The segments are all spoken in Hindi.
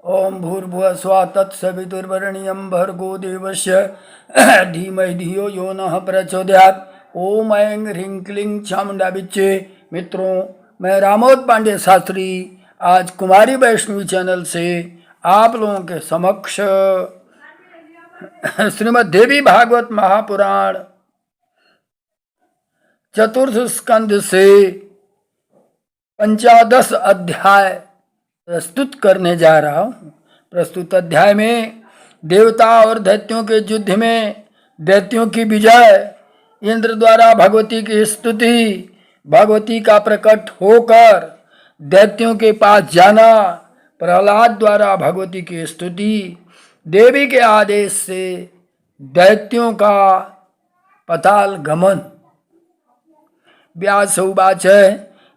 ओम भूर्भुवः स्वः तत्सवितुर्वरेण्यं भर्गो देवस्य धीमहि धियो यो नः प्रचोदयात्। ओम ऐं ह्रीं क्लीं चामुंडा बिच्चे। मित्रों, मैं रामोद पांडे शास्त्री आज कुमारी वैष्णवी चैनल से आप लोगों के समक्ष श्रीमद् देवी भागवत महापुराण चतुर्थ स्कंद से 15 अध्याय प्रस्तुत करने जा रहा हूँ। प्रस्तुत अध्याय में देवता और दैत्यों के युद्ध में दैत्यों की विजय, इंद्र द्वारा भगवती की स्तुति, भगवती का प्रकट होकर दैत्यों के पास जाना, प्रहलाद द्वारा भगवती की स्तुति, देवी के आदेश से दैत्यों का पताल गमन। व्यास उवाच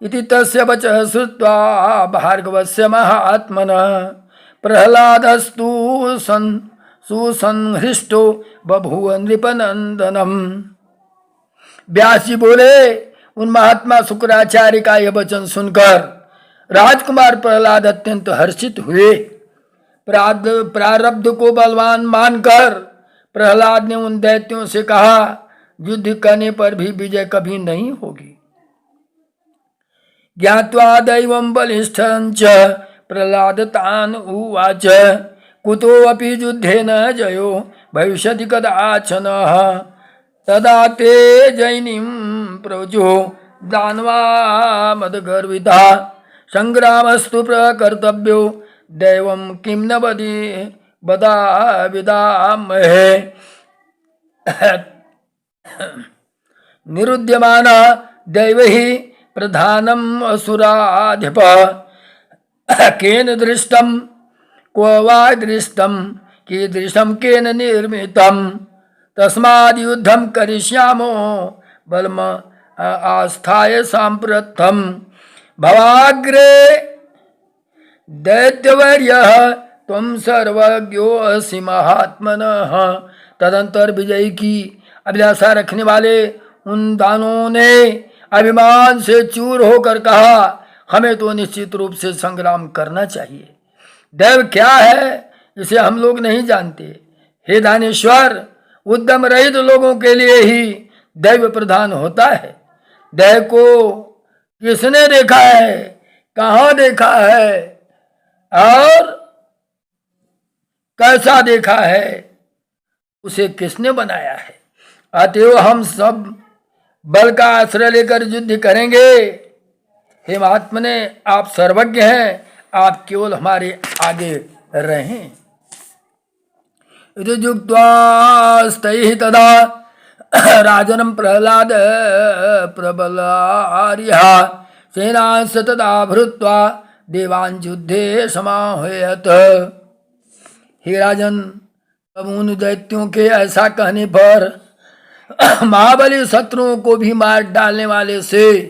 इति तस्य वचः श्रुत्वा भार्गवस्य महात्मनः प्रह्लादस्तु सुसंहृष्टो बभूव नृपनंदनम। व्यास जी बोले, उन महात्मा शुक्राचार्य का यह वचन सुनकर राजकुमार प्रहलाद अत्यंत हर्षित हुए। प्रारब्ध को बलवान मानकर प्रहलाद ने उन दैत्यों से कहा, युद्ध करने पर भी विजय कभी नहीं होगी। ज्ञात्वा दैवं बलिष्ठं च प्रह्लाद तान् उवाच कुतोऽपि युद्धे न जयो भविष्यति कदाचन। तदा ते जैनीं प्रवचो दानवा मदगर्विता संग्रामस्तु प्रकर्तव्यो दैवं किं न वदामहे। निरुद्यमाना दैवहि प्रधानम असुराधिप केन दृष्टम क्व वा दृष्टम कीदृशम केन निर्मितम तस्माद् युद्धम करिष्यामो बलम आस्थाय सांप्रथम भवाग्रे दैत्यवर्यः त्वं सर्वज्ञो असि महात्मनः। तदंतर विजय की अभिलाषा रखने वाले उन दानों ने अभिमान से चूर होकर कहा, हमें तो निश्चित रूप से संग्राम करना चाहिए। दैव क्या है इसे हम लोग नहीं जानते। हे दानेश्वर, उद्यम रहित लोगों के लिए ही दैव प्रधान होता है। दैव को किसने देखा है, कहाँ देखा है और कैसा देखा है, उसे किसने बनाया है। अतएव हम सब बल का आश्रय लेकर युद्ध करेंगे। हे महात्मने, आप सर्वज्ञ हैं, आप केवल हमारे आगे रहें। युक्त्वास्तैः तदा राजनं प्रह्लाद प्रबलार्यः सेनांश तदा भृत्वा देवान् युद्धे समाहयत। हे राजन, अब उन दैत्यों के ऐसा कहने पर महाबली शत्रुओं को भी मार डालने वाले से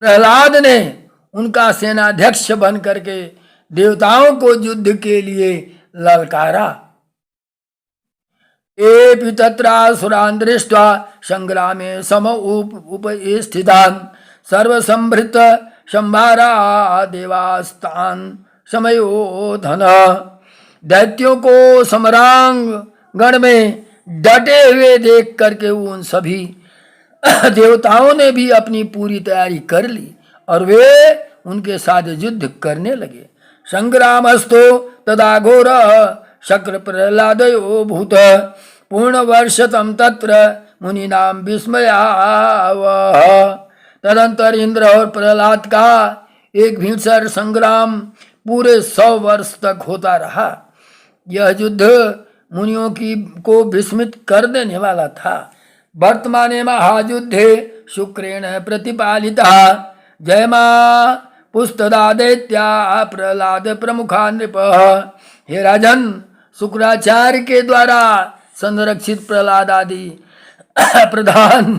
प्रहलाद ने उनका सेनाध्यक्ष बन करके देवताओं को युद्ध के लिए ललकारा। एपि तत्रासुरान् दृष्ट्वा संग्रामे सम उपस्थितान् सर्वसंभृत संभारा देवास्तान् समयोधन। दैत्यों को समरांग गण में डटे हुए देख करके उन सभी देवताओं ने भी अपनी पूरी तैयारी कर ली और वे उनके साथ युद्ध करने लगे। संग्रामस्तो तदा घोर शक्र प्रह्लादयो भूत पूर्ण वर्षतम तत्र मुनिनाम विस्मयावह। तदंतर इंद्र और प्रहलाद का एक भीषण संग्राम पूरे 100 वर्ष तक होता रहा। यह युद्ध मुनियों को विस्मित कर देने वाला था। वर्तमाने महायुद्धे शुक्रेण प्रतिपालिता जयमा पुस्तदा दैत्या प्रह्लाद प्रमुखा नृपः। हे राजन, शुक्राचार्य के द्वारा संरक्षित प्रह्लाद आदि प्रधान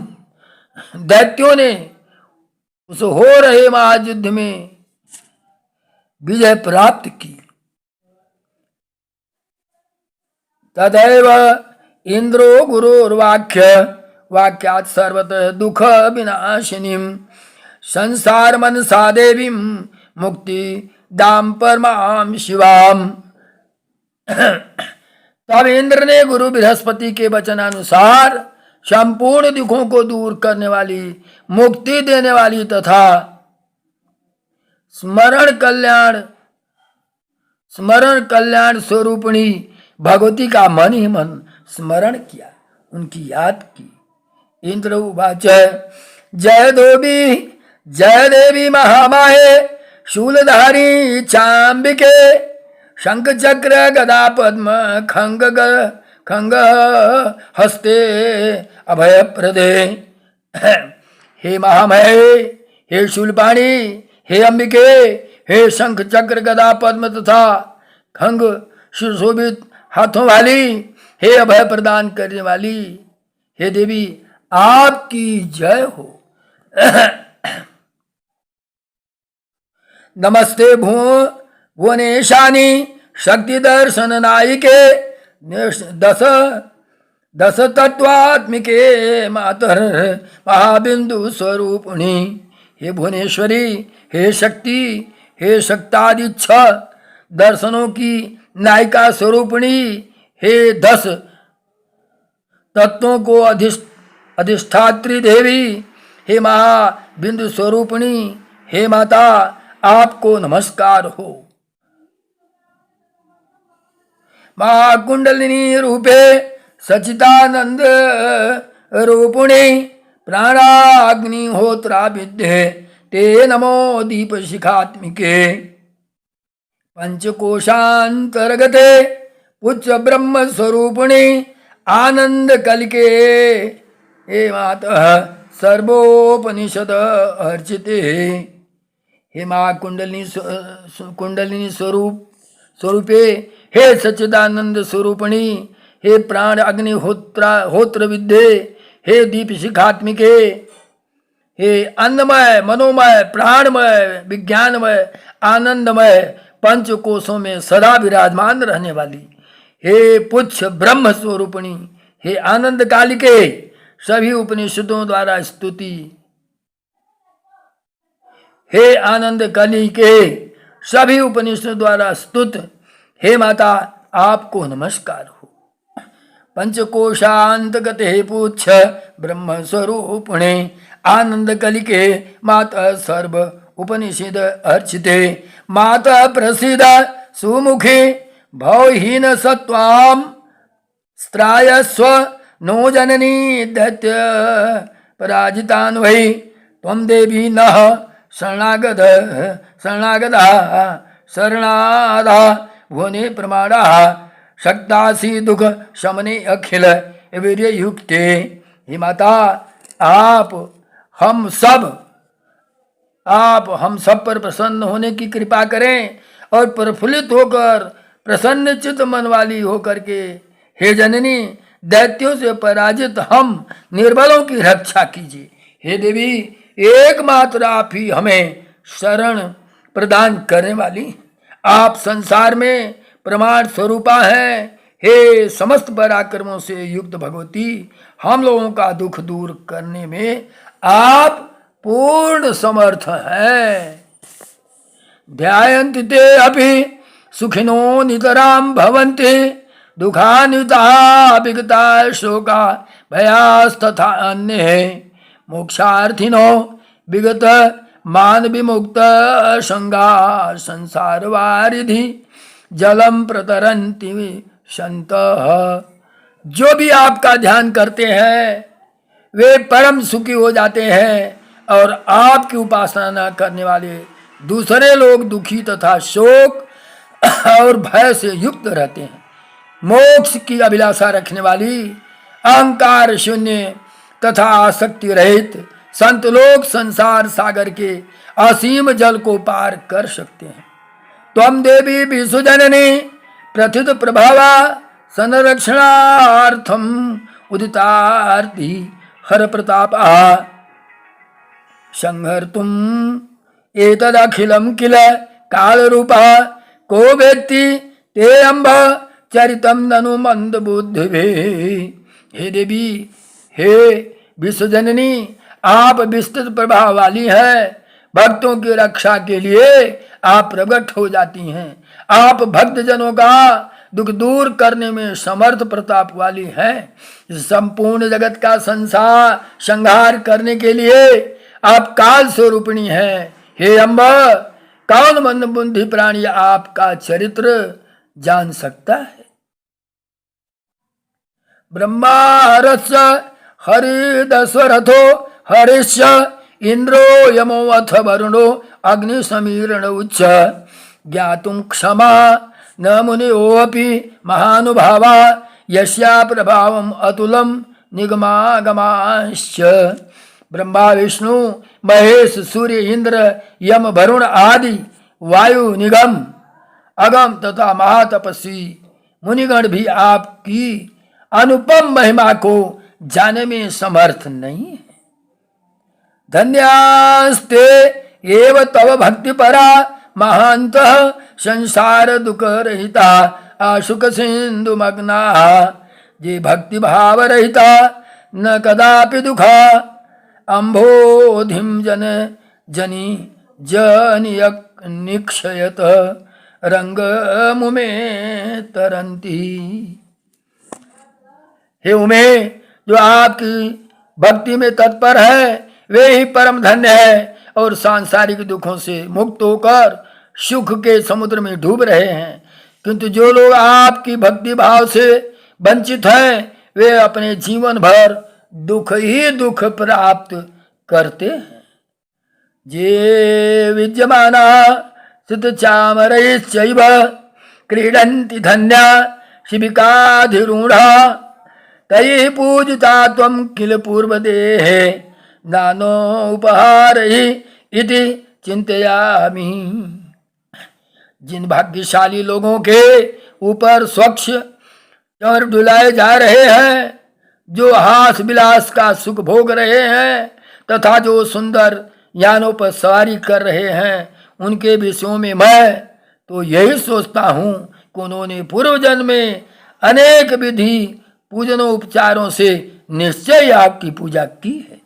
दैत्यों ने उस हो रहे महायुद्ध में विजय प्राप्त की। तदैव इंद्रो गुरुर्वाक्य वाक्यात् सर्वतः दुख विनाशिनीं संसार मनसा देवीं मुक्ति दाम परमाम शिवाम। तब इंद्र ने गुरु बृहस्पति के वचनानुसार संपूर्ण दुखों को दूर करने वाली, मुक्ति देने वाली तथा स्मरण कल्याण स्वरूपिणी भगवती का मन ही मन स्मरण किया, उनकी याद की। इंद्र उवाच जय देवी महामाये शूलधारी चांबिके शंख चक्र गदा पद्म खंग हस्ते अभय प्रदे। हे महामये, हे शूलपाणी, हे अंबिके, हे शंख चक्र गदा पद्म तथा खंग सुशोभित हाथों वाली, हे अभय प्रदान करने वाली, हे देवी आपकी जय हो। नमस्ते भुवनेशानी शक्ति दर्शन नायिके दस तत्वात्मिके मातर महाबिंदु स्वरूपिणी। हे भुवनेश्वरी, हे शक्ति, हे शक्तादि 6 दर्शनों की नायिका स्वरूपिणी, हे 10 तत्वों को अधिष्ठात्री देवी, हे महाबिंदु स्वरूपिणी, हे माता आपको नमस्कार हो। महाकुंडलिनी रूपे सचिदानंद रूपिणी प्राणाग्निहोत्रा विद्ये ते नमो दीप शिखात्मिके। पंचकोशांतर्गते उच्च ब्रह्म स्वरूपिणी आनंद कलिके, हे माता सर्वोपनिषद अर्चिते। हे मां कुंडलिनी स्वरूपे, हे सच्चिदानंद स्वरूपिणी, हे प्राण अग्निहोत्र विद्ये, हे दीप शिखात्मिके, हे अन्नमय मनोमय प्राणमय विज्ञानमय आनंदमय पंचकोशों में सदा विराजमान रहने वाली, हे पुच्छ ब्रह्म स्वरूपिणी, हे आनंद कालिके, सभी उपनिषदों द्वारा स्तुति, हे आनंद कालिके, सभी उपनिषदों द्वारा स्तुत, हे माता आपको नमस्कार हो। पंचकोशांतगते पुच्छ ब्रह्म स्वरूपिणे आनंद कलिके माता सर्व उपनिषद अर्चिते। माता प्रसिद्ध सुमुखी भवहीन सत्वाम स्त्रायस्व नो जननी दैत्य पराजितान् वै त्वं देवी नः शरणादा भुवने प्रमाणा शक्तासी दुख शमने अखिल वीर्य युक्ते। हे माता आप हम सब पर प्रसन्न होने की कृपा करें और प्रफुल्लित होकर प्रसन्न चित्त मन वाली होकर के हे जननी दैत्यों से पराजित हम निर्बलों की रक्षा कीजिए। हे देवी एकमात्र आप ही हमें शरण प्रदान करने वाली, आप संसार में प्रमाण स्वरूपा हैं। हे समस्त पराक्रमों से युक्त भगवती, हम लोगों का दुख दूर करने में आप पूर्ण समर्थ हैं। ध्यायन्ति ते अपि सुखिनो नितरां भवन्ति दुःखान्विता विगता शोका भयास्तथा अन्ये मोक्षार्थिनो विगत मान विमुक्त संगा संसार वारिधि जलम प्रतरन्ति संतः। जो भी आपका ध्यान करते हैं वे परम सुखी हो जाते हैं और आपकी उपासना न करने वाले दूसरे लोग दुखी तथा शोक और भय से युक्त रहते हैं। मोक्ष की अभिलाषा रखने वाली अहंकार शून्य तथा आसक्ति रहित संत लोग संसार सागर के असीम जल को पार कर सकते हैं। त्वं देवी विश्वजननी प्रथित प्रभावा संरक्षणार्थम उदितार्ति हर प्रतापा संहर्तुम एतदखिलं किल काल रूपा को वेत्ति ते अम्ब चरितम ननु मंद बुद्धिभि। हे देवी, हे विश्वजननी, आप विस्तृत प्रभाव वाली हैं। भक्तों की रक्षा के लिए आप प्रकट हो जाती हैं। आप भक्तजनों का दुख दूर करने में समर्थ प्रताप वाली हैं। संपूर्ण जगत का संहार करने के लिए आप काल स्वरूपिणी हैं। हे अम्ब, कौन मंद बुद्धि प्राणी आपका चरित्र जान सकता है? ब्रह्मारस्य हरिदस्वरथो हरिश्च इंद्रो यमो अथ वरुणो अग्निसमीरण उच्च ज्ञातुं क्षमा न मुनियोऽपि महानुभावा यस्या प्रभावम् अतुलं निगमागमाश्च। ब्रह्मा विष्णु महेश सूर्य इंद्र यम वरुण आदि वायु निगम अगम तथा महातपस्वी मुनिगण भी आपकी अनुपम महिमा को जाने में समर्थ नहीं है। धन्यास्ते एव तव भक्ति परा महांत संसार दुख रहिता आशुक सिंधु मग्ना जे भक्ति भाव रहिता न कदापि दुखा अम्भोधिम जन जनी जनियक निक्षयत रंग मुमे तरंती। हे उमे, जो आपकी भक्ति में तत्पर है वे ही परम धन्य है और सांसारिक दुखों से मुक्त होकर सुख के समुद्र में डूब रहे हैं। किंतु जो लोग आपकी भक्ति भाव से वंचित हैं वे अपने जीवन भर दुख ही दुख प्राप्त करते हैं। जे विद्यमाना सितचामरैश्चैव क्रीडन्ति धन्या शिबिकाधिरूढ़ा तैः पूजिता त्वं किल पूर्वदेहे दानो उपहारहि इति चिंतयामि। जिन भाग्यशाली लोगों के ऊपर स्वच्छ चंवर डुलाए जा रहे हैं, जो हास विलास का सुख भोग रहे हैं तथा जो सुंदर यानों पर सवारी कर रहे हैं, उनके विषयों में मैं तो यही सोचता हूँ कि उन्होंने पूर्व जन्म में अनेक विधि पूजनों उपचारों से निश्चय आपकी पूजा की है।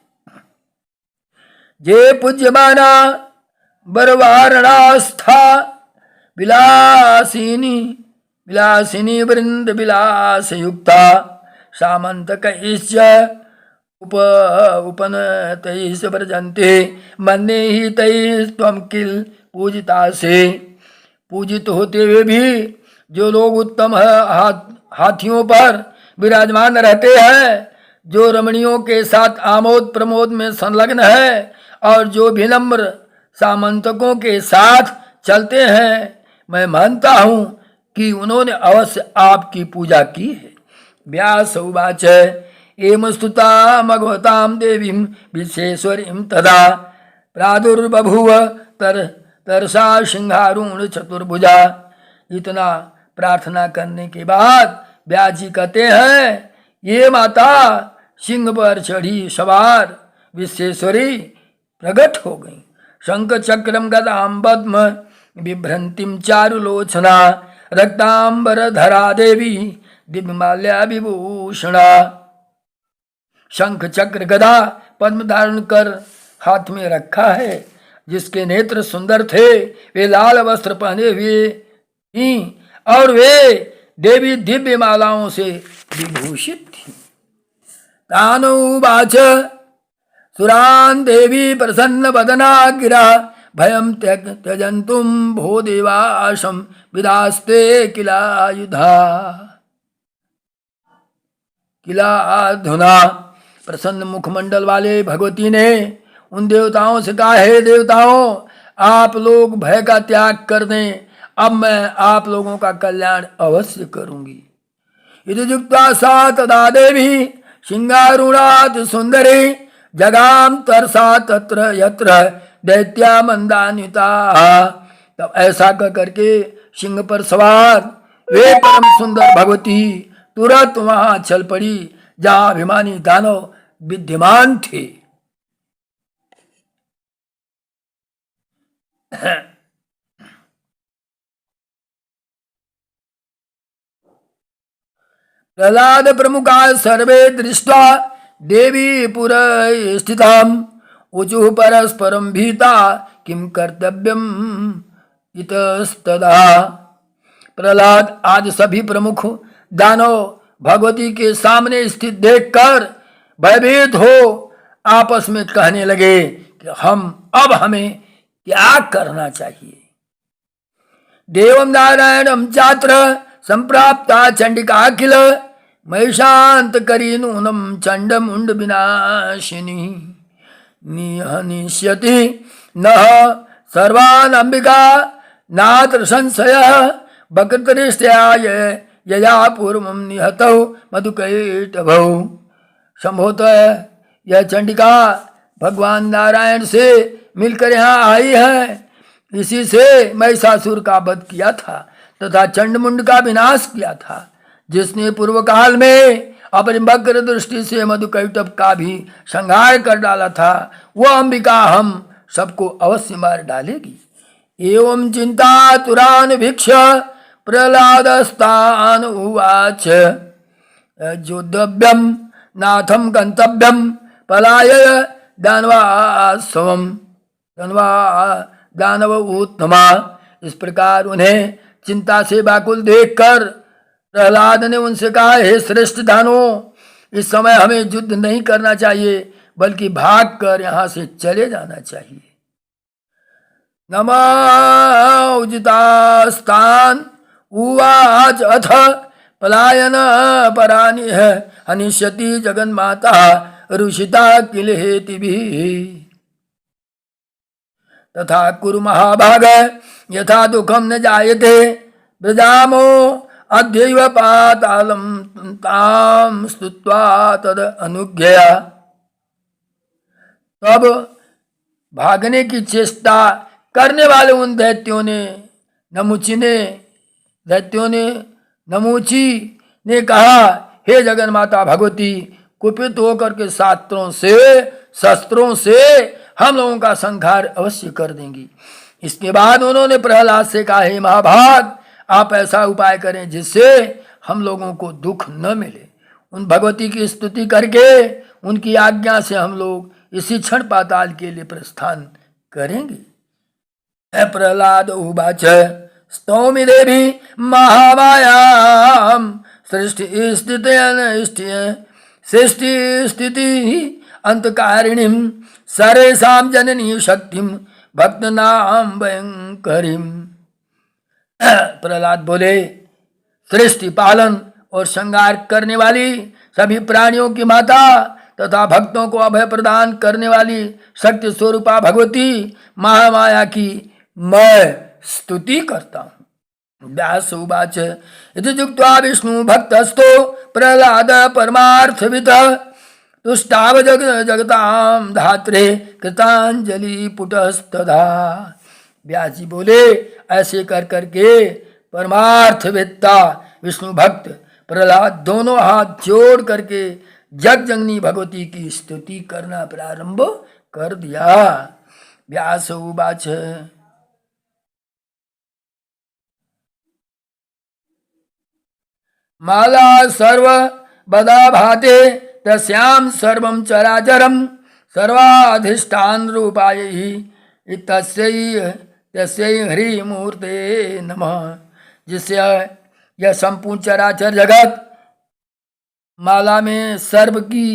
जे पूज्यमाना बरवारणास्था विलासिनी विलासिनी वृंद विलास युक्ता सामंत कैश्च उपनतैश्च व्रजन्ते मन्ये हि तैः त्वं किल पूजिता से। पूजित होते हुए भी जो लोग उत्तम हाथियों पर विराजमान रहते हैं, जो रमणियों के साथ आमोद प्रमोद में संलग्न है और जो विनम्र सामंतकों के साथ चलते हैं, मैं मानता हूँ कि उन्होंने अवश्य आपकी पूजा की है। व्यास उवाच एम स्तुता मघवतां देवीं विश्वेश्वरीं तदा प्रादुर्बभूव तरसा सिंहारूढ़ चतुर्भुजा। इतना प्रार्थना करने के बाद व्यास जी कहते हैं, ये माता सिंह पर चढ़ी सवार विश्वेश्वरी प्रकट हो गई। शंख चक्रम गदाम पद्म बिभ्रंतिम चारुलोचना रक्तांबर धरा देवी दिव्यमाल्या विभूषणा। शंख चक्र गदा पद्म धारण कर हाथ में रखा है। जिसके नेत्र सुंदर थे वे लाल वस्त्र पहने हुए थी और वे देवी दिव्य मालाओं से विभूषित थी। तानुवाच सुरान देवी प्रसन्न बदना गिरा भयं त्यजन्तुं भो देवाशं विदास्ते किलायुधा। किलाधुना प्रसन्न मुखमंडल वाले भगवती ने उन देवताओं से कहा, हे देवताओं, आप लोग भय का त्याग कर दें, अब मैं आप लोगों का कल्याण अवश्य करूंगी। इति जुक्ता सा तदा देवी सिंगारूढ़ात् सुंदरी जगाम तरसा तत्र यत्र दैत्या मंदान्विता। तब ऐसा कर करके सिंह पर सवार वे परम सुंदर भगवती तुरंत वहां चल पड़ी जहां अभिमानी दानव विद्यमान थे। प्रहलाद प्रमुखा सर्वे दृष्ट्वा देवी पुरे स्थिताम् ऊचुः परस्परं भीता किं कर्तव्यं इतस्तदा। प्रहलाद आज सभी प्रमुख दानव भगवती के सामने स्थित देखकर भयभीत हो आपस में कहने लगे कि हमें क्या करना चाहिए। देवम नारायणम चात्र संप्राप्ता चंडिका किल महिषांत करी नूनम चंड मुंड विनाशिनी निहनिष्यति न सर्वान अंबिका नात्र संशय बकृतरिष्टाय यया पूर्वम निहतौ मधुकैटभौ। संभवतः यह चंडिका भगवान नारायण से मिलकर यहाँ आई है, इसी से महिषासुर का वध किया था तथा चंडमुंड का विनाश किया था, जिसने पूर्व काल में अपनी वक्र दृष्टि से मधुकैटभ का भी संहार कर डाला था। वह अंबिका हम सबको अवश्य मार डालेगी। एवं चिंता तुरान भिक्ष प्रहलादस्तान उवाच जोद्यव्यम नाथम गंतव्यम पलाय दानव उत्तमा। इस प्रकार उन्हें चिंता से व्याकुल देखकर प्रहलाद ने उनसे कहा, हे श्रेष्ठ दानवों, इस समय हमें युद्ध नहीं करना चाहिए बल्कि भागकर यहाँ से चले जाना चाहिए। नमोजितास्तान उवाच अथ पलायन परानि हनिष्यति जगन्माता ऋषिता किल हेतिभिः तथा कुरु महाभाग यथा दुखम न जायते ब्रजामो अद्यैव पातालम ताम स्तुत्वा तद अनुज्ञया। तब भागने की चेष्टा करने वाले उन दैत्यों ने नमूची ने कहा, हे जगन्माता भगवती, कुपित होकर के शस्त्रों से हम लोगों का संहार अवश्य कर देंगी। इसके बाद उन्होंने प्रहलाद से कहा, हे महाभाग, आप ऐसा उपाय करें जिससे हम लोगों को दुख न मिले। उन भगवती की स्तुति करके उनकी आज्ञा से हम लोग इसी क्षण पाताल के लिए प्रस्थान करेंगे। प्रहलाद उवाच स्तौमि देवी महामायां सृष्टि स्थिति अंतकारिणीं सर्वेषां जननी शक्तिं भक्तनां भयंकरीं। प्रहलाद बोले, सृष्टि पालन और श्रृंगार करने वाली, सभी प्राणियों की माता तथा भक्तों को अभय प्रदान करने वाली शक्ति स्वरूपा भगवती महामाया की मैं स्तुति करता हूँ। व्यास उवाच इति जुक्त्वा विष्णु भक्तस्तो प्रहलाद परमार्थवितः तुष्टाव जगताम धात्रे कृतांजलि पुटस्तदा। व्यास जी बोले, ऐसे कर करके परमार्थवेत्ता विष्णु भक्त प्रहलाद दोनों हाथ जोड़ करके जगजननी भगवती की स्तुति करना प्रारंभ कर दिया। व्यास उवाच माला सर्व बदा भाते तस्याम सर्वं चराचरम सर्वाधिष्ठान रूपाय ही तस्यै हरि मूर्ते नमः। जिससे यह संपूर्ण चराचर जगत माला में सर्व की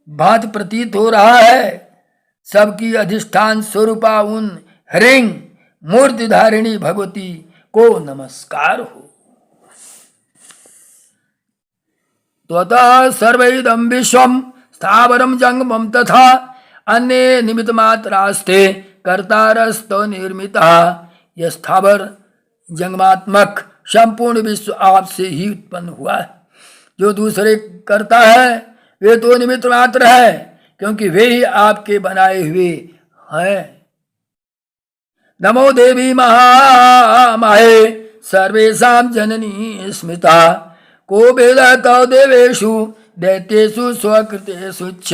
भांति प्रतीत हो रहा है, सबकी अधिष्ठान स्वरूपा उन हरिं मूर्ति धारिणी भगवती को नमस्कार हो। त्वतः सर्वैदं विश्वं स्थावरं जंगमं तथा अन्ये निमित्त मात्रास्ते कर्तारस्तो निर्मिता। यह स्थावर जंगमात्मक संपूर्ण विश्व आपसे ही उत्पन्न हुआ है। जो दूसरे करता है वे तो निमित्त मात्र है, क्योंकि वे ही आपके बनाए हुए हैं। नमो देवी महामाये सर्वेषां जननी स्मृता को वेद तव देवेषु दैत्येषु स्वकृतेषु च।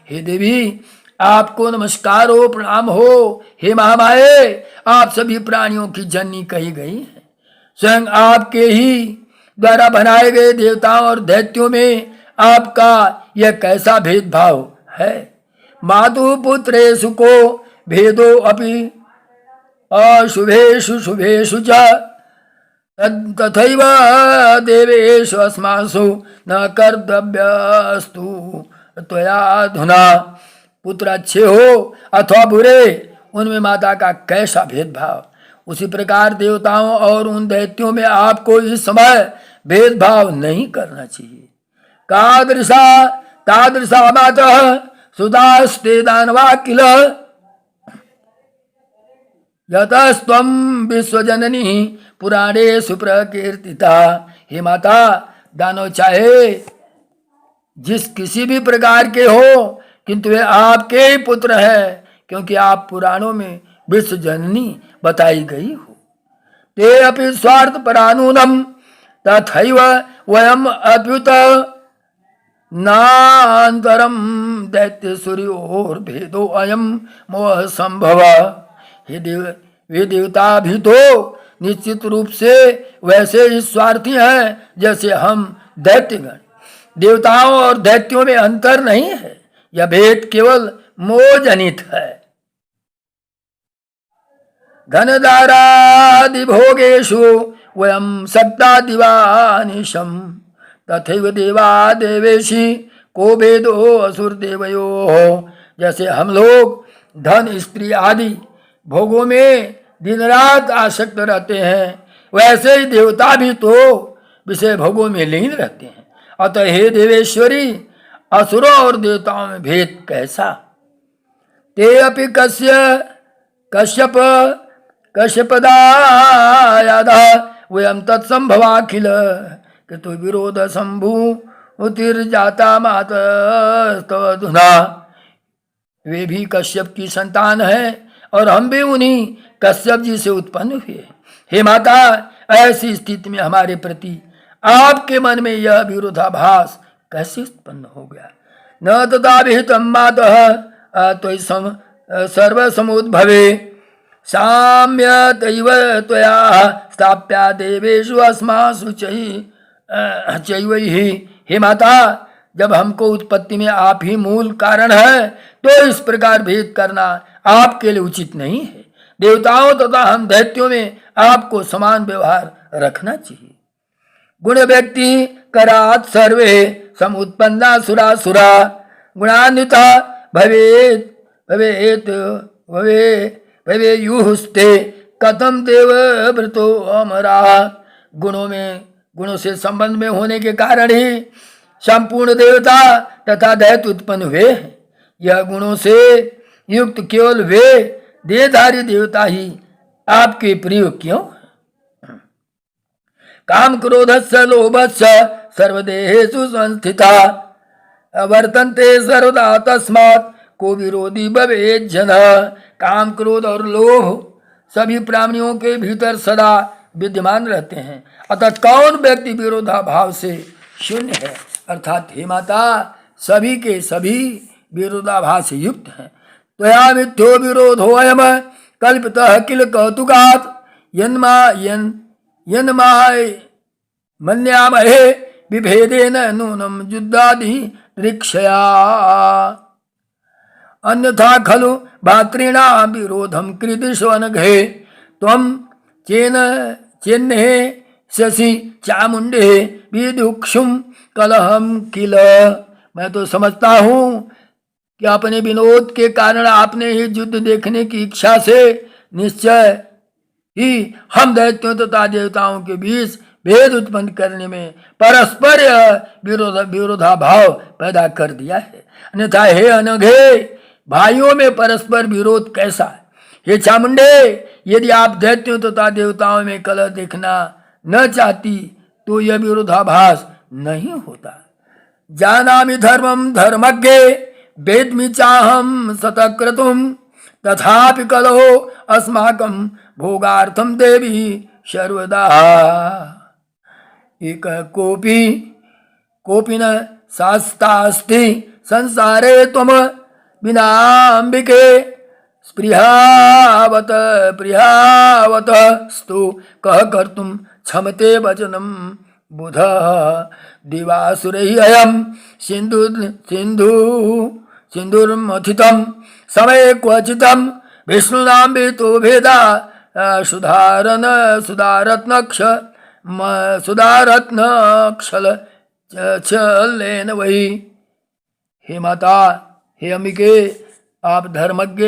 हे देवी, आपको नमस्कार हो, प्रणाम हो। हे महामाये, आप सभी प्राणियों की जननी कही गई है। स्वयं आपके ही द्वारा बनाए गए देवताओं और दैत्यों में आपका यह कैसा भेदभाव है। मातु पुत्रेषु को भेदो अपि अशुभेषु शुभेषु च तथैव देवेषु अस्मासु न कर्तव्यस्तु त्वयाधुना। पुत्र अच्छे हो अथवा बुरे, उनमें माता का कैसा भेदभाव, उसी प्रकार देवताओं और उन दैत्यों में आपको इस समय भेदभाव नहीं करना चाहिए। कादृशा तादृशा मातः सुदास्ते दानवा किल यतस्त्वं विश्वजननी पुराणेषु प्रकीर्तिता। हे माता, दानव चाहे जिस किसी भी प्रकार के हो, किंतु वे आपके ही पुत्र हैं, क्योंकि आप पुराणों में विश्व जननी बताई गई हो। ते अपि स्वार्थ परानूनम तथैव वयम अप्युत नान्तरम दैत्य सूर्योर भेदो अयम मोह संभव। वे देवता भी तो निश्चित रूप से वैसे ही स्वार्थी हैं जैसे हम दैत्यगण। देवताओं और दैत्यों में अंतर नहीं है, यह भेद केवल मोह जनित है। धनदारादि भोगेषु वयम सक्ता दिवानिशम तथैव देवा देवेशी को भेदो असुर देवयोः। जैसे हम लोग धन स्त्री आदि भोगों में दिन रात आसक्त रहते हैं, वैसे ही देवता भी तो विषय भोगों में लीन रहते हैं। अतः हे देवेश्वरी, असुरों और देवताओं में भेद कैसा? ते अपि कश्यपदायादा वयम तत्संभवाखिल कितु विरोध संभूतिर्जाता मातस्तवधुना। वे भी कश्यप की संतान है और हम भी उन्हीं कश्यप जी से उत्पन्न हुए। हे माता, ऐसी स्थिति में हमारे प्रति आपके मन में यह विरोधाभास कैसे उत्पन्न हो गया? न तथा विहितम मातः त्वयि सर्वसमुद्भवे साम्यतैव त्वया स्थाप्या देवेषु अस्मासु चैवैहि। हे माता, जब हमको उत्पत्ति में आप ही मूल कारण है, तो इस प्रकार भेद करना आपके लिए उचित नहीं है। देवताओं तथा हम दैत्यों में आपको समान व्यवहार रखना चाहिए। गुण व्यक्ति करात सर्वे समुत्पन्ना सुरासुरा गुणान्विता भवेत भवेत भवेयुस्ते कथम देव व्रतो अमरा। गुणों से संबंध में होने के कारण ही संपूर्ण देवता तथा दैत्य उत्पन्न हुए हैं। यह गुणों से युक्त केवल वे देहधारी देवता ही आपके प्रिय क्यों? काम क्रोधस्य लोभस्य सर्वदेहेषु संस्थिता वर्तन्ते सर्वदा तस्मात् को विरोधी भवेत् जनः। काम क्रोध और लोभ सभी प्राणियों के भीतर सदा विद्यमान रहते हैं, अतः कौन व्यक्ति विरोधाभाव से शून्य है? अर्थात हे माता, सभी के सभी विरोधाभास से युक्त हैं। त्वया मिथ्यो विरोधो अयम कल्पितः किल कौतुकात् यन्माय मन्यामहे विभेदेन नूनम युद्धादि दृक्षया अन्यथा खलु भातॄणां विरोधं कृतिष्वनघे त्वं चेन्ने शशि चामुंडे विदुक्षुम कलहम किल। मैं तो समझता हूँ कि अपने विनोद के कारण आपने ही युद्ध देखने की इच्छा से निश्चय ही हम दैत्यों तथा देवताओं के बीच भेद उत्पन्न करने में परस्पर विरोधाभाव पैदा कर दिया है। अन्यथा हे अनघे, भाइयों में परस्पर विरोध कैसा है? हे चामुंडे, यदि आप दैत्यों तथा देवताओं में कलह देखना न चाहती तो यह विरोधाभास नहीं होता। जानामि धर्मं धर्मज्ञ वेद्मि चाहं सतक्रतुं तथापि कलहो अस्माकं भोगार्थं देवी सर्वदा। एक कोपि न शास्तास्ति संसारे त्वं विनाम्बिके स्पृहावत स्तु कह कर्तुं क्षमते वचनं बुध। दिवासुरैः अयं सिन्धुर्मथितं समये क्वचितं विष्णुनां वेतो भेदा सुधारन सुधारत्नक्षल छलेन वही। हे माता, हे अंबिके, आप धर्मज्ञ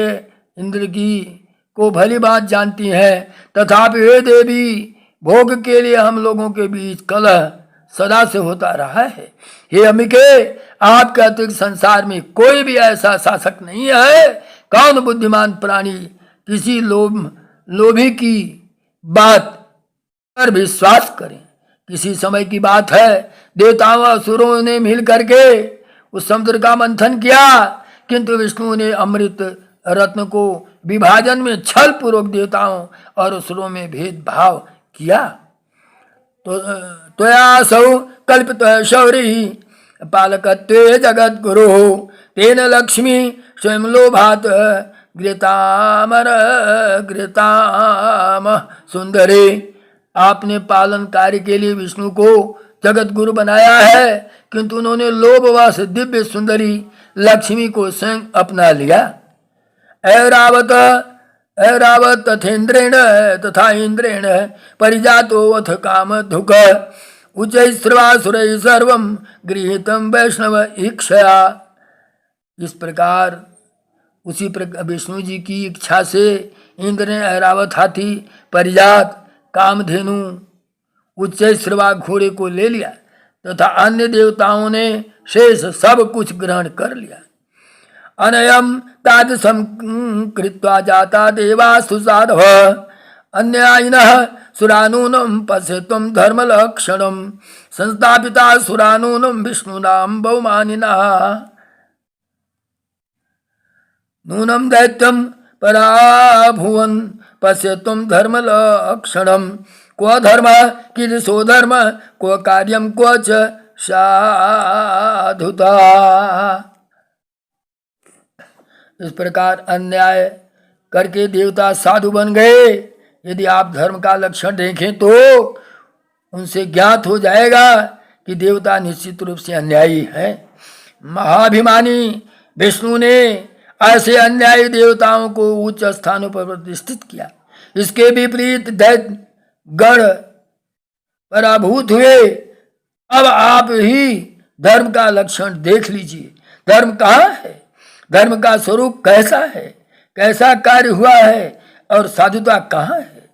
इंद्र की को भली बात जानती हैं, तथापि वे देवी भोग के लिए हम लोगों के बीच कलह सदा से होता रहा है। हे अंबिके, आपके अतिरिक्त संसार में कोई भी ऐसा शासक नहीं है। कौन बुद्धिमान प्राणी किसी लोभी की बात पर विश्वास करें। किसी समय की बात है, देवताओं और असुरों ने मिल करके उस समुद्र का मंथन किया, किंतु विष्णु ने अमृत रत्न को विभाजन में छल पूर्वक देवताओं और असुरों में भेदभाव किया। तो त्वयासौ कल्पित शौरी पालकत्वे जगत गुरु तेन लक्ष्मी स्वयं लोभात घृताम सुंदरे। आपने पालन कार्य के लिए विष्णु को जगत गुरु बनाया है, किंतु उन्होंने लोभवश दिव्य सुंदरी लक्ष्मी को स्वयं अपना लिया। ऐरावत तथेन्द्रेण तथा इंद्रेण परिजातो अथ काम धुक उच्चैस्रवासुरै सर्वं गृहीतं वैष्णव इच्छया। इस प्रकार उसी प्रकार विष्णु जी की इच्छा से इंद्र ने ऐरावत हाथी, परिजात, कामधेनु, उच्चैश्रवा घोड़े को ले लिया तथा अन्य देवताओं ने शेष सब कुछ ग्रहण कर लिया। अनयम तादृशं कृत्वा जाता देवास्तु साधव अन्यायिनः सुरानूनं पश्यत्वं धर्मलक्षणं संस्थापिता सुरानूनं विष्णुनां बहुमानिनः नूनं दैत्यं पराभुवन् पश्यत्वं धर्मलक्षणं क्व धर्म कीदृशो धर्म क्व कार्यं क्व च साधुता। इस प्रकार अन्याय करके देवता साधु बन गए। यदि आप धर्म का लक्षण देखें तो उनसे ज्ञात हो जाएगा कि देवता निश्चित रूप से अन्यायी है। महाभिमानी विष्णु ने ऐसे अन्यायी देवताओं को उच्च स्थानों पर प्रतिष्ठित किया। इसके विपरीत दैत्य गण पराभूत हुए। अब आप ही धर्म का लक्षण देख लीजिए। धर्म कहाँ है, धर्म का स्वरूप कैसा है, कैसा कार्य हुआ है और साधुता कहाँ है।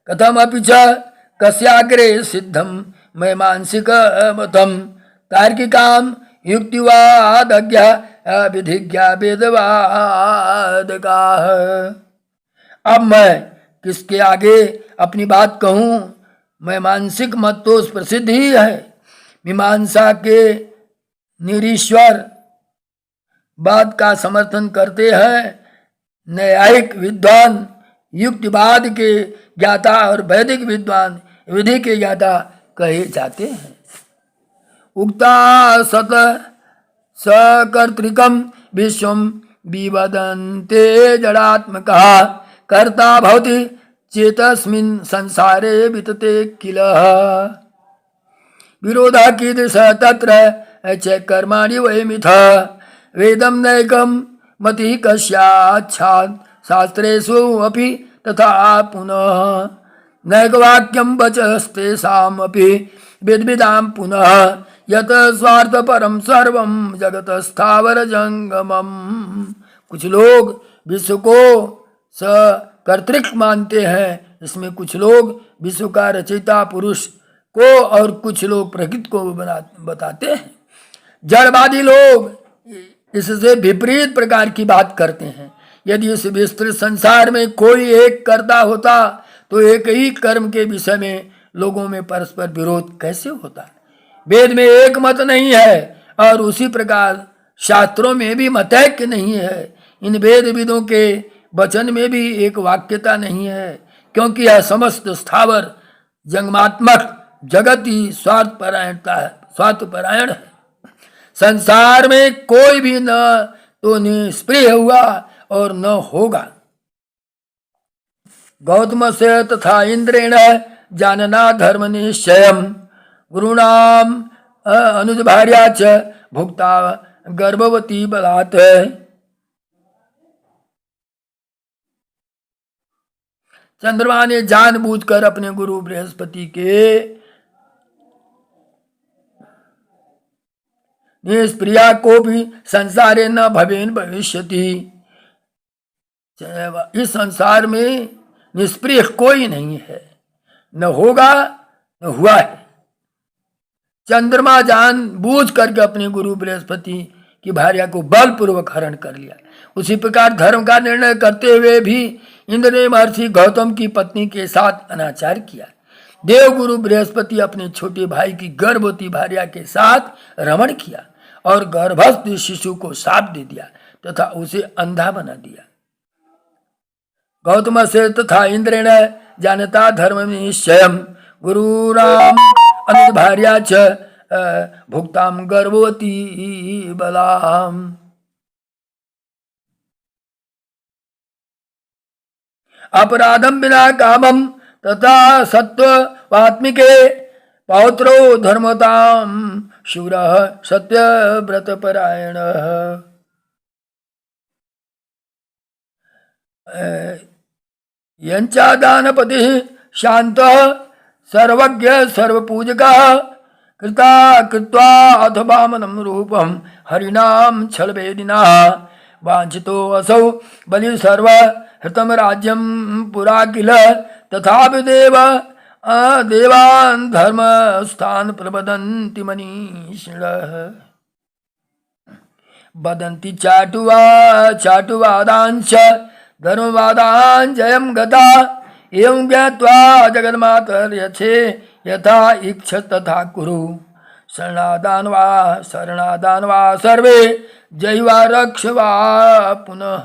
कथम अपि च कस्याग्रे सिद्धम मैं मानसिक मतम तार्किकाम युक्तिवादज्ञ विधिज्ञा वेदवाद का। अब मैं किसके आगे अपनी बात कहूँ। मैं मानसिक मत तो प्रसिद्ध ही है। मीमांसा के निरीश्वर बात का समर्थन करते हैं। न्यायिक विद्वान युक्तिवाद के ज्ञाता और वैदिक विद्वान विधि के ज्ञाता कहे जाते हैं। उक्ता सत सकर्तृकम विश्वम विवदन्ते जडात्मकः कर्ता भवति चेतस्मिन् संसारे वितते किल। विरोधः कीदृश तत्र च कर्माणि वयमिथ वेदं नैकं मतिः कस्याच्छात् शास्त्रेषु अपि तथा पुनः नैकवाक्यं वचस्तेषाम् अपि विद्विदां पुनः यत स्वार्थपरं सर्वं जगत स्थावर जंगमम। कुछ लोग विश्व को सकर्तृक मानते हैं, इसमें कुछ लोग विश्व का रचयिता पुरुष को और कुछ लोग प्रकृति को बताते हैं। जड़वादी लोग इससे विपरीत प्रकार की बात करते हैं। यदि इस विस्तृत संसार में कोई एक कर्ता होता तो एक ही कर्म के विषय में लोगों में परस्पर विरोध कैसे होता। वेद में एक मत नहीं है और उसी प्रकार शास्त्रों में भी मतैक्य नहीं है। इन वेद विदों के वचन में भी एक वाक्यता नहीं है, क्योंकि यह समस्त स्थावर जंगमात्मक जगत ही स्वार्थपरायण है। संसार में कोई भी न तो निष्प्रिय हुआ और न होगा। गौतम से तथा इंद्रेण जानना धर्म निश्चयम् गुरुणाम अनुज भार्या च भुक्ता गर्भवती बलात्। चंद्रमा ने जानबूझकर अपने गुरु बृहस्पति के निष्प्रिया को भी संसारे न भवेन भविष्यति, इस संसार में निष्प्रिय कोई नहीं है, न होगा न हुआ है। चंद्रमा जानबूझ करके अपने गुरु बृहस्पति की भार्या को बलपूर्वक हरण कर लिया। उसी प्रकार धर्म का निर्णय करते हुए भी इंद्र ने महर्षि गौतम की पत्नी के साथ अनाचार किया। देव गुरु बृहस्पति अपने छोटे भाई की गर्भवती भार्या के साथ रमण किया और गर्भस्थ शिशु को शाप दे दिया तथा उसे अंधा बना दिया। गौतम से तथा इंद्रेण जानता धर्म निश्चयम् गुरुराम अनुज भार्या च भुक्ताम गर्भवती बलाम। अपराधम बिना कामम तथा सत्वात्मिके पौत्रो धर्मताम शूरः सत्यव्रत परायण। यंचा दानपति शांतः सर्वज्ञ सर्वपूजकः कृता कृत्वा अथ वामनं रूपं हरिणाम छलभेदिना वांछितो असौ बलि सर्व हृतम राज्यं पुरा किल तथापि देवान् धर्म स्थान प्रबदन्ति मनीषिणः। वदन्ति चाटुवादांश्च धर्मवादान् जयं गता एवं ज्ञात्वा जगन्मातर्यथे यथा इच्छत तथा कुरु शरणादान वा सर्वे जयवा रक्षवा पुनः।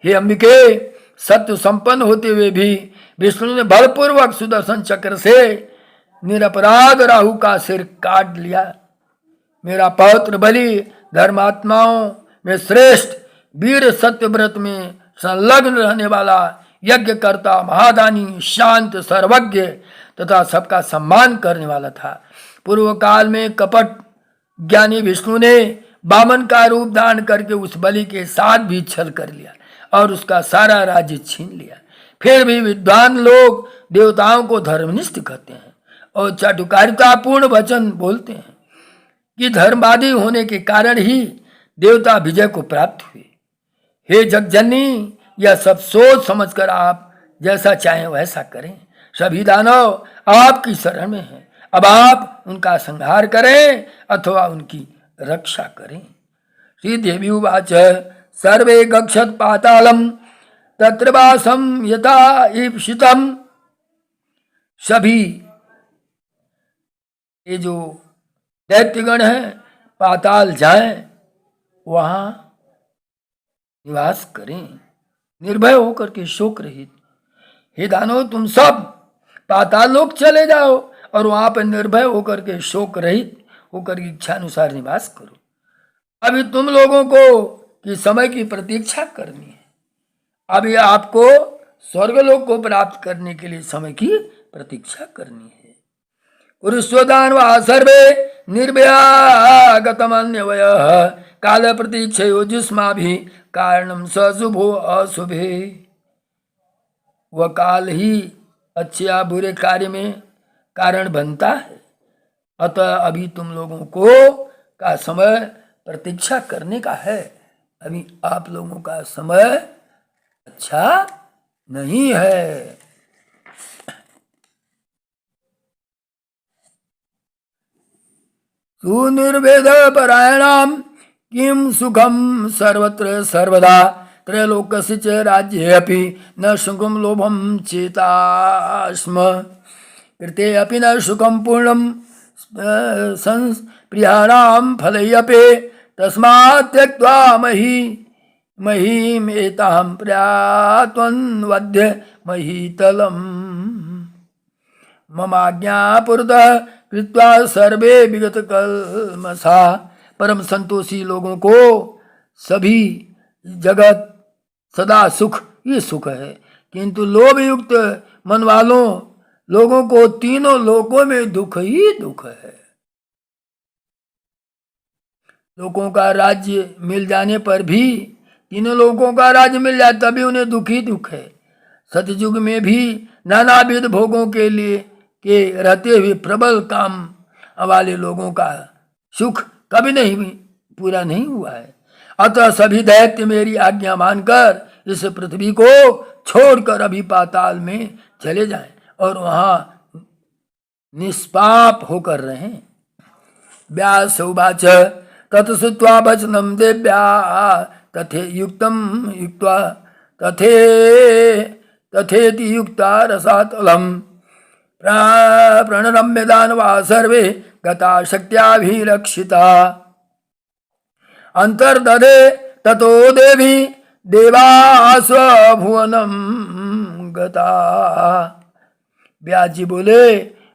हे अंबिके, सत्य संपन्न होते हुए भी विष्णु ने बलपूर्वक सुदर्शन चक्र से निरपराध राहु का सिर काट लिया। मेरा पौत्र बलि धर्मात्माओं में श्रेष्ठ वीर सत्यव्रत में संलग्न रहने वाला यज्ञकर्ता महादानी शांत सर्वज्ञ तथा सबका सम्मान करने वाला था। पूर्व काल में कपट ज्ञानी विष्णु ने वामन का रूप धारण करके उस बलि के साथ भी छल कर लिया और उसका सारा राज्य छीन लिया। फिर भी विद्वान लोग देवताओं को धर्मनिष्ठ कहते हैं और चाटुकारितापूर्ण वचन बोलते हैं कि धर्मवादी होने के कारण ही देवता विजय को प्राप्त हुए। हे जगजननी, यह सब सोच समझकर आप जैसा चाहें वैसा करें। सभी दानव आपकी शरण में हैं, अब आप उनका संहार करें अथवा उनकी रक्षा करें। श्री देवी उवाच सर्वे गच्छत पातालम तत्र वासम यथा ईप्सितम। सभी ये जो दैत्यगण हैं पाताल जाएं, वहां निवास करें निर्भय होकर के शोक रहित। हे दानव, तुम सब पाताल लोक चले जाओ और वहां पर निर्भय होकर के शोक रहित होकर इच्छा अनुसार निवास करो। अभी तुम लोगों को कि समय की प्रतीक्षा करनी है। अभी आपको स्वर्गलोक को प्राप्त करने के लिए समय की प्रतीक्षा करनी है। कुरुस्वदान वा सर्वे निर्भयागतमन्यवय काल प्रतीक्षयो जिस्माभि कारणम सशुभो अशुभे। वह काल ही अच्छे या बुरे कार्य में कारण बनता है। अतः अभी तुम लोगों को का समय प्रतीक्षा करने का है। अभी आप लोगों का समय अच्छा नहीं है। सुनिर्वेद परायणाम किम सुखम सर्वत्र सर्वदा त्रैलोक्यस्य च राज्ये अपि न सुखम लोभम चेतास्म कृते अपि न सुखम पूर्णम संप्रियाणाम फलयपि तस्मात् त्यक्त्वा महीमेतां प्रयात्वन्वद्य महीतलम् ममाज्ञापुरतः कृत्वा सर्वे विगत कल्मषा। परम संतोषी लोगों को सभी जगत सदा सुख ही सुख है, किंतु लोभ युक्त मन वालों लोगों को तीनों लोकों में दुख ही दुख है। लोगों का राज्य मिल जाने पर भी, तीनों लोगों का राज्य मिल जाए तभी उन्हें दुख ही दुख है। सतयुग में भी नानाविध भोगों के लिए के रहते हुए प्रबल काम वाले लोगों का सुख कभी नहीं पूरा नहीं हुआ है। अतः सभी दैत्य मेरी आज्ञा मानकर इस पृथ्वी को छोड़कर अभी पाताल में चले जाएं और वहां निष्पाप होकर रहें। व्यास उवाच ततश्रुत्वा वचनं देव्या तथे युक्तं युक्त्वा तथेति युक्ता रसातलं प्रणरम्य दानवा सर्वे गता शक्त्याभिरक्षिता अंतर्दधे ततो देवी देवास्वभुवनं गता। व्यास जी बोले,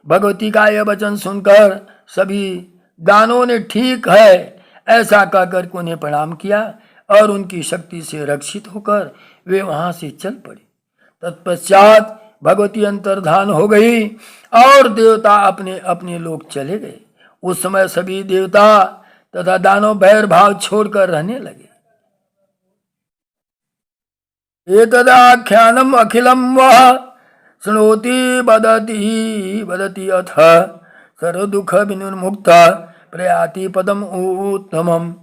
भगवती का यह वचन सुनकर सभी दानों ने ठीक है ऐसा कहकर उन्हें प्रणाम किया और उनकी शक्ति से रक्षित होकर वे वहां से चल पड़े। तत्पश्चात भगवती अंतर्धान हो गई और देवता अपने अपने लोग चले गए। उस समय सभी देवता तथा दानव बैर भाव छोड़कर रहने लगे। एतदाख्यानम अखिलम वह शृणोति वदति अथ सर्व दुख विनिर्मुक्त प्रयाति पदम उत्तमम।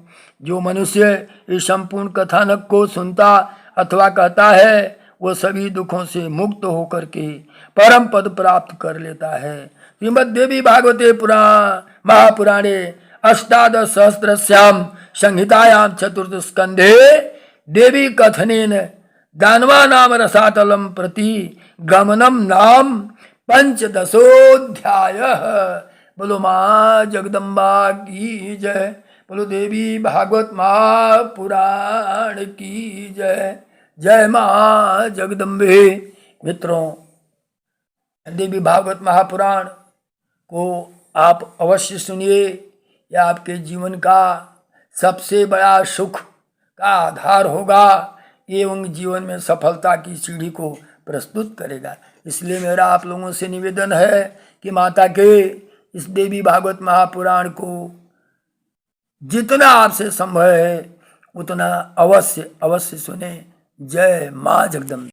जो मनुष्य इस संपूर्ण कथानक को सुनता अथवा कहता है वो सभी दुखों से मुक्त होकर के परम पद प्राप्त कर लेता है। श्रीमद्देवी भागवते महापुराणे अष्टादश सहस्रस्याम संहितायां चतुर्थ स्कंधे देवी कथनेन दानवानाम रसातलम प्रति गमनम नाम पंचदशोऽध्यायः। बोलो माँ जगदम्बा की जय। बोलो देवी भागवत महापुराण की जय। जय माँ जगदम्बे। मित्रों, देवी भागवत महापुराण को आप अवश्य सुनिए। यह आपके जीवन का सबसे बड़ा सुख का आधार होगा एवं जीवन में सफलता की सीढ़ी को प्रस्तुत करेगा। इसलिए मेरा आप लोगों से निवेदन है कि माता के इस देवी भागवत महापुराण को जितना आपसे संभव है उतना अवश्य सुने। जय माँ जगदम्बे।